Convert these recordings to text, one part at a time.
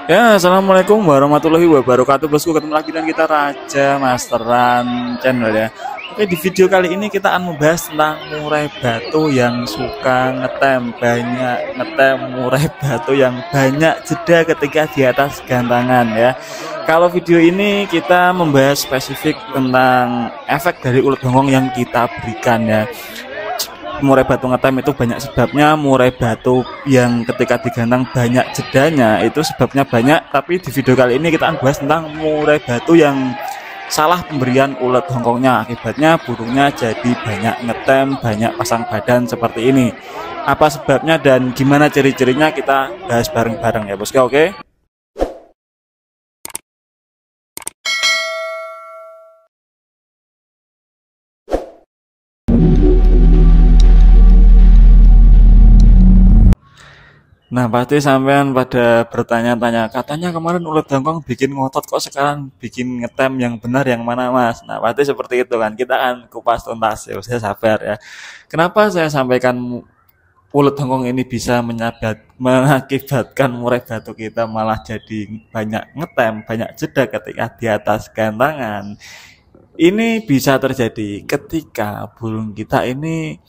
Ya, assalamualaikum warahmatullahi wabarakatuh. Bosku, ketemu lagi dengan kita Raja Masteran Channel ya. Oke, di video kali ini kita akan membahas tentang murai batu yang suka ngetem, banyak ngetem, murai batu yang banyak jeda ketika di atas gantangan ya. Kalau video ini kita membahas spesifik tentang efek dari ulet hongkong yang kita berikan ya. Murai batu ngetem itu banyak sebabnya. Murai batu yang ketika digantang banyak jedanya itu sebabnya banyak, tapi di video kali ini kita akan bahas tentang murai batu yang salah pemberian ulet hongkongnya, akibatnya burungnya jadi banyak ngetem, banyak pasang badan seperti ini. Apa sebabnya dan gimana ciri-cirinya, kita bahas bareng-bareng ya bosku. Oke. Nah, pasti sampean pada bertanya-tanya, katanya kemarin ulet hongkong bikin ngotot, kok sekarang bikin ngetem, yang benar yang mana mas? Nah, pasti seperti itu kan, kita akan kupas tuntas ya, saya sabar ya. Kenapa saya sampaikan ulet hongkong ini bisa mengakibatkan murai batu kita malah jadi banyak ngetem, banyak jeda ketika di atas gantangan. Ini bisa terjadi ketika burung kita ini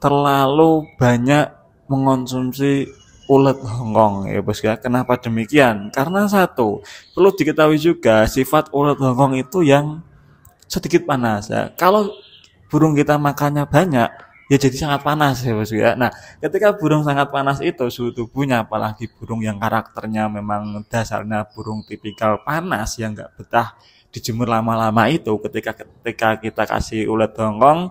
terlalu banyak mengonsumsi ulet hongkong ya bos ya. Kenapa demikian? Karena satu, perlu diketahui juga sifat ulet hongkong itu yang sedikit panas ya. Kalau burung kita makannya banyak, ya jadi sangat panas ya bos ya. Nah, ketika burung sangat panas itu suhu tubuhnya, apalagi burung yang karakternya memang dasarnya burung tipikal panas yang nggak betah dijemur lama-lama, itu ketika kita kasih ulet hongkong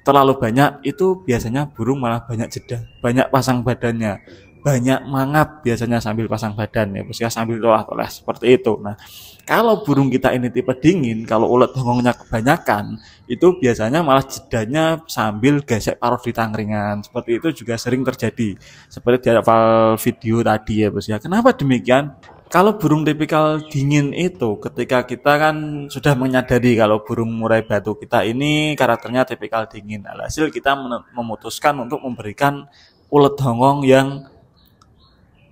terlalu banyak, itu biasanya burung malah banyak jeda, banyak pasang badannya, banyak mangap biasanya sambil pasang badan ya bos ya, sambil toleh-toleh seperti itu. Nah, kalau burung kita ini tipe dingin, kalau ulet hongkongnya kebanyakan, itu biasanya malah jedanya sambil gesek paruh di tangkringan. Seperti itu juga sering terjadi, seperti di awal video tadi ya bos ya. Kenapa demikian? Kalau burung tipikal dingin itu, ketika kita kan sudah menyadari kalau burung murai batu kita ini karakternya tipikal dingin, alhasil kita memutuskan untuk memberikan ulet hongkong yang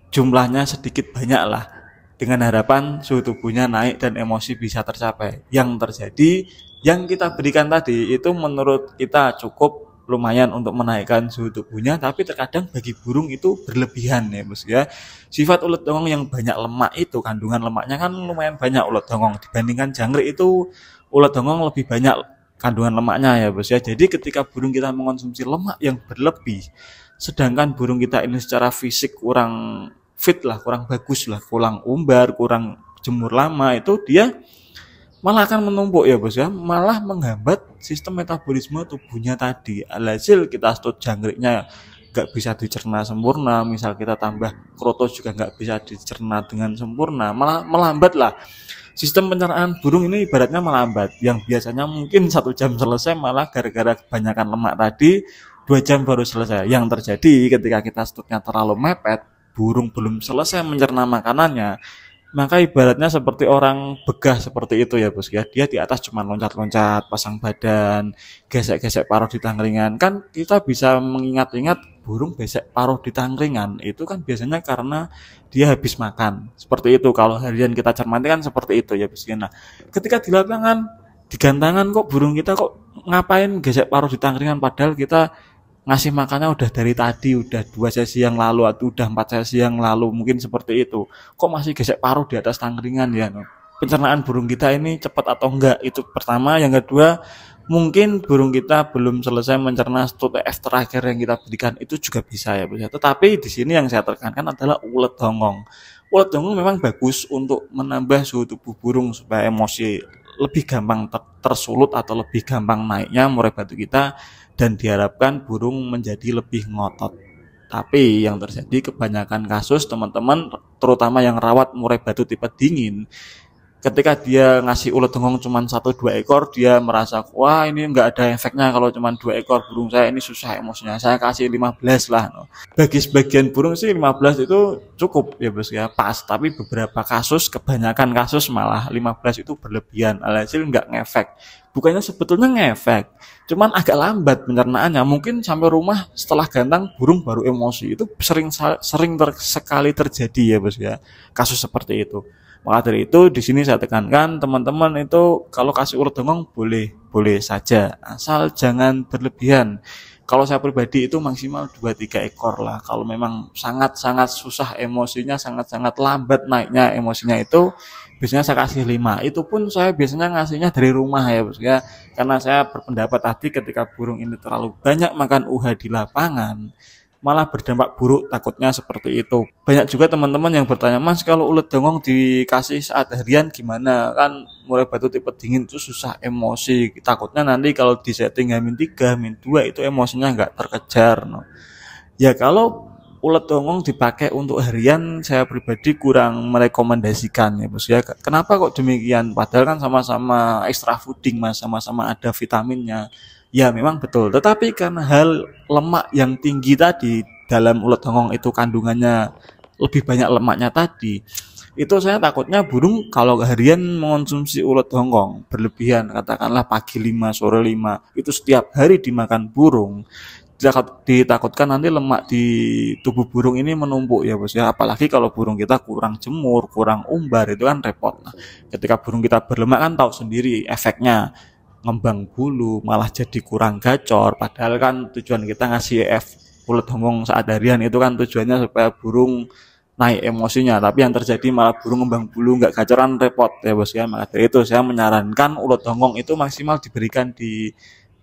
jumlahnya sedikit banyak lah, dengan harapan suhu tubuhnya naik dan emosi bisa tercapai. Yang terjadi, yang kita berikan tadi itu menurut kita cukup lumayan untuk menaikkan suhu tubuhnya, tapi terkadang bagi burung itu berlebihan ya bos ya. Sifat ulet hongkong yang banyak lemak itu, kandungan lemaknya kan lumayan banyak ulet hongkong dibandingkan jangkrik, itu ulet hongkong lebih banyak kandungan lemaknya ya bos ya. Jadi ketika burung kita mengonsumsi lemak yang berlebih, sedangkan burung kita ini secara fisik kurang fit lah, kurang bagus lah, kurang umbar, kurang jemur lama, itu dia malah akan menumpuk ya bos ya, malah menghambat sistem metabolisme tubuhnya tadi. Alhasil kita stot jangkriknya nggak bisa dicerna sempurna, misal kita tambah kroto juga nggak bisa dicerna dengan sempurna, malah melambat lah. Sistem pencernaan burung ini ibaratnya melambat, yang biasanya mungkin 1 jam selesai, malah gara-gara kebanyakan lemak tadi 2 jam baru selesai. Yang terjadi ketika kita stoknya terlalu mepet, burung belum selesai mencerna makanannya, maka ibaratnya seperti orang begah seperti itu ya bos ya. Dia di atas cuma loncat-loncat, pasang badan, gesek-gesek paruh di tangkringan. Kan kita bisa mengingat-ingat burung gesek paruh di tangkringan itu kan biasanya karena dia habis makan. Seperti itu kalau harian kita cermati kan seperti itu ya bos ya. Nah, ketika di lapangan, di gantangan, kok burung kita kok ngapain gesek paruh di tangkringan, padahal kita ngasih makannya udah dari tadi, udah 2 sesi yang lalu atau udah 4 sesi yang lalu, mungkin seperti itu. Kok masih gesek paruh di atas tangkringan ya? Pencernaan burung kita ini cepat atau enggak? Itu pertama. Yang kedua, mungkin burung kita belum selesai mencerna stot F terakhir yang kita berikan, itu juga bisa ya. Tetapi di sini yang saya tekankan adalah ulet hongkong. Ulet hongkong memang bagus untuk menambah suhu tubuh burung supaya emosi lebih gampang tersulut atau lebih gampang naiknya murai batu kita, dan diharapkan burung menjadi lebih ngotot. Tapi yang terjadi kebanyakan kasus teman-teman, terutama yang rawat murai batu tipe dingin, Ketika dia ngasih ulet dongong cuma 1-2 ekor, dia merasa wah ini nggak ada efeknya kalau cuma 2 ekor, burung saya ini susah emosinya, saya kasih 15 lah. Bagi sebagian burung sih 15 itu cukup ya bos ya, pas. Tapi beberapa kasus, kebanyakan kasus malah 15 itu berlebihan, alhasil nggak ngefek. Bukannya sebetulnya ngefek, cuman agak lambat pencernaannya. Mungkin sampai rumah setelah gantang burung baru emosi. Itu sering sekali terjadi ya bos ya, kasus seperti itu. Maka dari itu di sini saya tekankan teman-teman itu kalau kasih ulet dongong boleh saja, asal jangan berlebihan. Kalau saya pribadi itu maksimal 2-3 ekor lah. Kalau memang sangat-sangat susah emosinya, sangat-sangat lambat naiknya emosinya, itu biasanya saya kasih 5. Itu pun saya biasanya ngasihnya dari rumah ya bos ya. Karena saya berpendapat tadi ketika burung ini terlalu banyak makan UH di lapangan, malah berdampak buruk, takutnya seperti itu. Banyak juga teman-teman yang bertanya, Mas kalau ulet dongong dikasih saat harian gimana? Kan mulai batuk tipe dingin itu susah emosi, takutnya nanti kalau di setting H-3, H-2 itu emosinya nggak terkejar. No. Ya kalau ulet dongong dipakai untuk harian, saya pribadi kurang merekomendasikan ya bos ya. Kenapa kok demikian? Padahal kan sama-sama extra fooding mas, sama-sama ada vitaminnya. Ya memang betul, tetapi karena hal lemak yang tinggi tadi dalam ulet dongong itu kandungannya lebih banyak lemaknya tadi, itu saya takutnya burung kalau harian mengonsumsi ulet dongong berlebihan, katakanlah pagi 5, sore 5, itu setiap hari dimakan burung, ditakutkan nanti lemak di tubuh burung ini menumpuk ya bos ya. Apalagi kalau burung kita kurang jemur, kurang umbar, itu kan repot. Nah, ketika burung kita berlemak kan tahu sendiri efeknya, ngembang bulu, malah jadi kurang gacor. Padahal kan tujuan kita ngasih ulet dongong saat harian itu kan tujuannya supaya burung naik emosinya, tapi yang terjadi malah burung ngembang bulu nggak gacoran, repot ya bos ya. Maka dari itu saya menyarankan ulet dongong itu maksimal diberikan di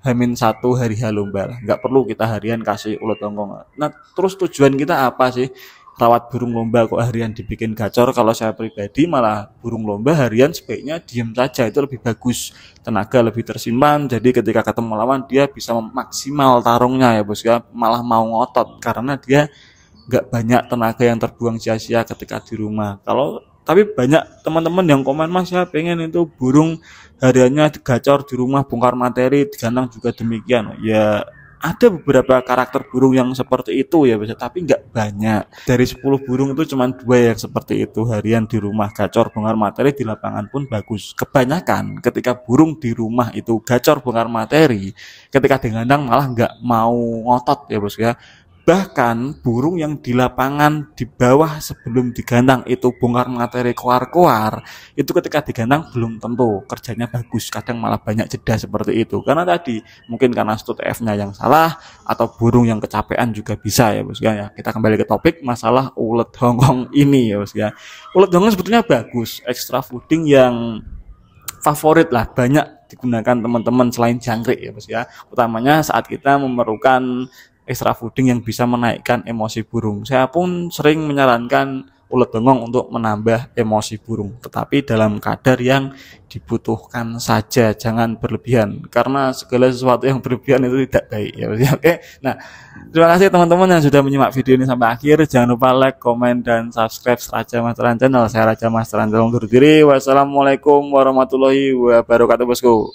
H-1 hari lomba lah. Nggak perlu kita harian kasih ulet dongong. Nah terus tujuan kita apa sih rawat burung lomba kok harian dibikin gacor? Kalau saya pribadi malah burung lomba harian sebaiknya diem saja, itu lebih bagus, tenaga lebih tersimpan, jadi ketika ketemu lawan dia bisa maksimal tarungnya ya bos ya, malah mau ngotot karena dia nggak banyak tenaga yang terbuang sia-sia ketika di rumah. Kalau tapi banyak teman-teman yang komen, Mas saya pengen itu burung hariannya gacor di rumah, bongkar materi, digantang juga demikian. Ya ada beberapa karakter burung yang seperti itu ya bisa, tapi nggak banyak. Dari 10 burung itu cuma 2 yang seperti itu, harian di rumah gacor bongkar materi, di lapangan pun bagus. Kebanyakan ketika burung di rumah itu gacor bongkar materi, ketika digandang malah nggak mau ngotot ya bos ya. Bahkan burung yang di lapangan di bawah sebelum digandang itu bongkar materi koar-koar, itu ketika digandang belum tentu kerjanya bagus, kadang malah banyak jeda seperti itu. Karena tadi mungkin karena stud F-nya yang salah atau burung yang kecapean juga bisa ya bos ya. Kita kembali ke topik masalah ulet dongong ini ya bos ya. Ulet dongong sebetulnya bagus, extra fooding yang favorit lah, banyak digunakan teman-teman selain jangkrik ya bos ya. Utamanya saat kita memerlukan extra fooding yang bisa menaikkan emosi burung. Saya pun sering menyarankan ulet dongong untuk menambah emosi burung, tetapi dalam kadar yang dibutuhkan saja, jangan berlebihan, karena segala sesuatu yang berlebihan itu tidak baik ya. Oke. Nah, terima kasih teman-teman yang sudah menyimak video ini sampai akhir. Jangan lupa like, komen, dan subscribe Raja Masteran Channel. Saya Raja Masteran undur diri. Wassalamualaikum warahmatullahi wabarakatuh bosku.